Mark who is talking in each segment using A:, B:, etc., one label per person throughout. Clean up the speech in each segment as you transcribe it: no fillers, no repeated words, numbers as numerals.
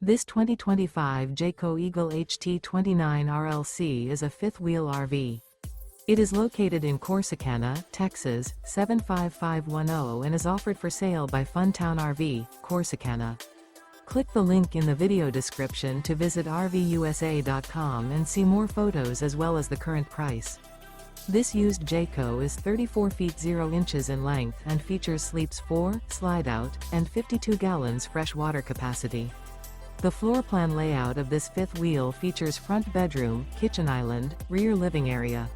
A: This 2025 Jayco Eagle HT 29 RLC is a fifth-wheel RV. It is located in Corsicana, Texas, 75510 and is offered for sale by Funtown RV, Corsicana. Click the link in the video description to visit RVUSA.com and see more photos as well as the current price. This used Jayco is 34 feet 0 inches in length and features sleeps 4, slide-out, and 52 gallons fresh water capacity. The floor plan layout of this fifth wheel features front bedroom, kitchen island, rear living area.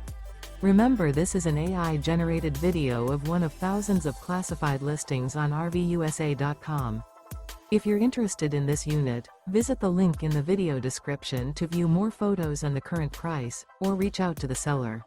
A: Remember, this is an AI-generated video of one of thousands of classified listings on RVUSA.com. If you're interested in this unit, visit the link in the video description to view more photos and the current price, or reach out to the seller.